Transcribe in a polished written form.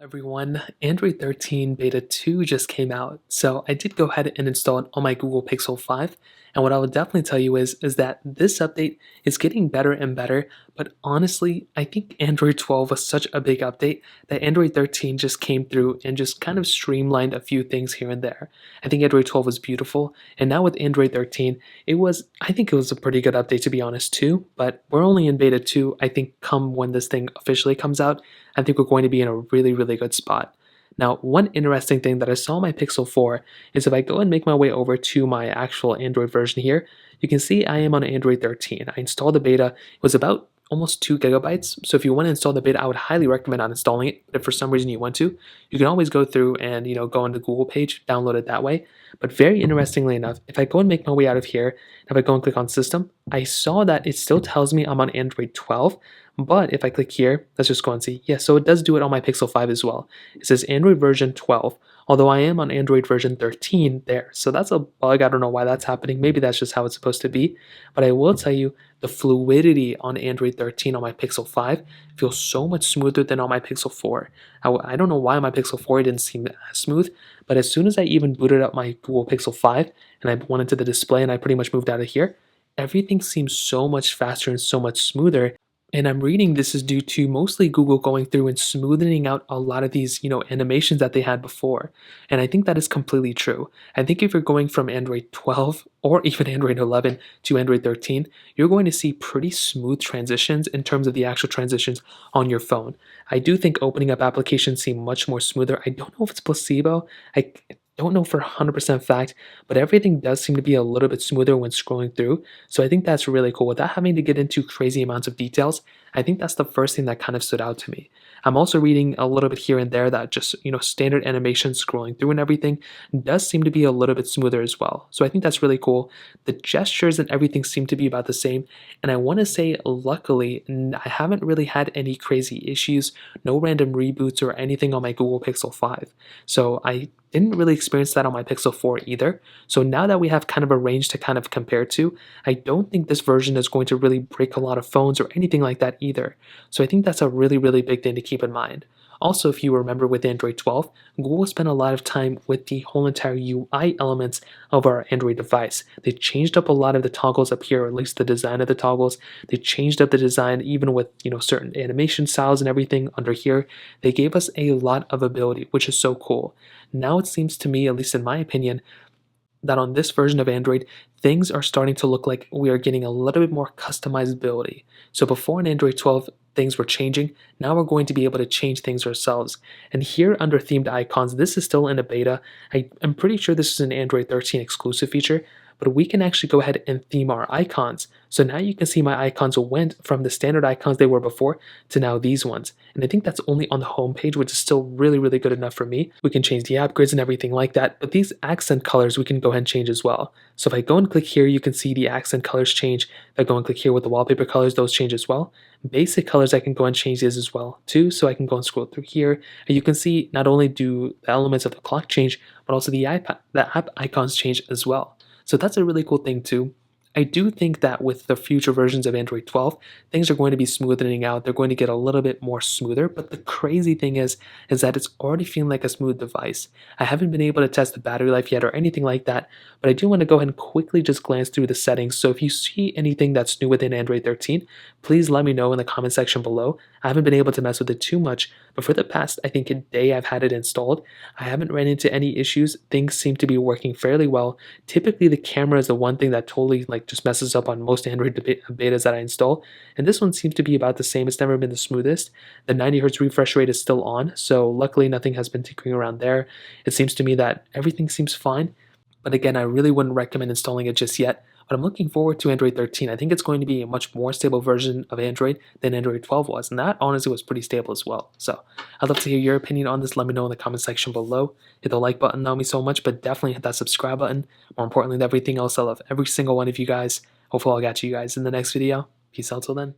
Everyone, Android 13 Beta 2 just came out, so I did go ahead and install it on my Google Pixel 5. And what I would definitely tell you is that this update is getting better and better. But honestly, I think Android 12 was such a big update that Android 13 just came through and just kind of streamlined a few things here and there. I think Android 12 was beautiful, and now with Android 13, I think it was a pretty good update to be honest too. But we're only in Beta 2. I think come when this thing officially comes out, I think we're going to be in a really good spot. Now, one interesting thing that I saw on my Pixel 4 is if I go and make my way over to my actual Android version here, you can see I am on Android 13. I installed the beta. It was about almost 2 gigabytes. So if you want to install the beta, I would highly recommend uninstalling it. But if for some reason you want to, you can always go through and go on the Google page, download it that way. But very interestingly enough, if I go and make my way out of here, if I go and click on system, I saw that it still tells me I'm on Android 12. But if I click here, let's just go and see. Yeah, so it does do it on my Pixel 5 as well. It says Android version 12, although I am on Android version 13 there. So that's a bug. I don't know why that's happening. Maybe that's just how it's supposed to be. But I will tell you, the fluidity on Android 13 on my Pixel 5 feels so much smoother than on my Pixel 4. I don't know why my Pixel 4 didn't seem as smooth, but as soon as I even booted up my Google Pixel 5 and I went into the display and I pretty much moved out of here, everything seems so much faster and so much smoother. And I'm reading this is due to mostly Google going through and smoothing out a lot of these, animations that they had before. And I think that is completely true. I think if you're going from Android 12 or even Android 11 to Android 13, you're going to see pretty smooth transitions in terms of the actual transitions on your phone. I do think opening up applications seem much more smoother. I don't know if it's placebo. I don't know for 100% fact, but everything does seem to be a little bit smoother when scrolling through. So I think that's really cool. Without having to get into crazy amounts of details, I think that's the first thing that kind of stood out to me. I'm also reading a little bit here and there that just, standard animation scrolling through and everything does seem to be a little bit smoother as well. So I think that's really cool. The gestures and everything seem to be about the same. And I want to say, luckily, I haven't really had any crazy issues, no random reboots or anything on my Google Pixel 5. So I didn't really experience that on my Pixel 4 either. So now that we have kind of a range to kind of compare to, I don't think this version is going to really break a lot of phones or anything like that either. So I think that's a really big thing to keep in mind. Also, if you remember with Android 12, Google spent a lot of time with the whole entire UI elements of our Android device. They changed up a lot of the toggles up here, or at least the design of the toggles. They changed up the design even with certain animation styles and everything under here. They gave us a lot of ability, which is so cool. Now it seems to me, at least in my opinion, that on this version of Android, things are starting to look like we are getting a little bit more customizability. So before in Android 12, things were changing. Now we're going to be able to change things ourselves. And here under themed icons, this is still in a beta. I'm pretty sure this is an Android 13 exclusive feature, but we can actually go ahead and theme our icons. So now you can see my icons went from the standard icons they were before to now these ones. And I think that's only on the home page, which is still really good enough for me. We can change the app grids and everything like that, but these accent colors we can go ahead and change as well. So if I go and click here, you can see the accent colors change. If I go and click here with the wallpaper colors, those change as well. Basic colors, I can go and change these as well too. So I can go and scroll through here, and you can see not only do the elements of the clock change, but also the app icons change as well. So that's a really cool thing too. I do think that with the future versions of Android 12, things are going to be smoothening out. They're going to get a little bit more smoother, but the crazy thing is that it's already feeling like a smooth device. I haven't been able to test the battery life yet or anything like that, but I do want to go ahead and quickly just glance through the settings. So if you see anything that's new within Android 13, please let me know in the comment section below. I haven't been able to mess with it too much, but for the past, I think, a day I've had it installed, I haven't ran into any issues. Things seem to be working fairly well. Typically, the camera is the one thing that totally just messes up on most Android betas that I install, and this one seems to be about the same. It's never been the smoothest. The 90 Hz refresh rate is still on, so luckily nothing has been tinkering around there. It seems to me that everything seems fine, but again, I really wouldn't recommend installing it just yet. But I'm looking forward to Android 13. I think it's going to be a much more stable version of Android than Android 12 was, and that honestly was pretty stable as well. So I'd love to hear your opinion on this. Let me know in the comment section below. Hit the like button, that would mean so much, but definitely hit that subscribe button. More importantly than everything else, I love every single one of you guys. Hopefully I'll catch you guys in the next video. Peace out till then.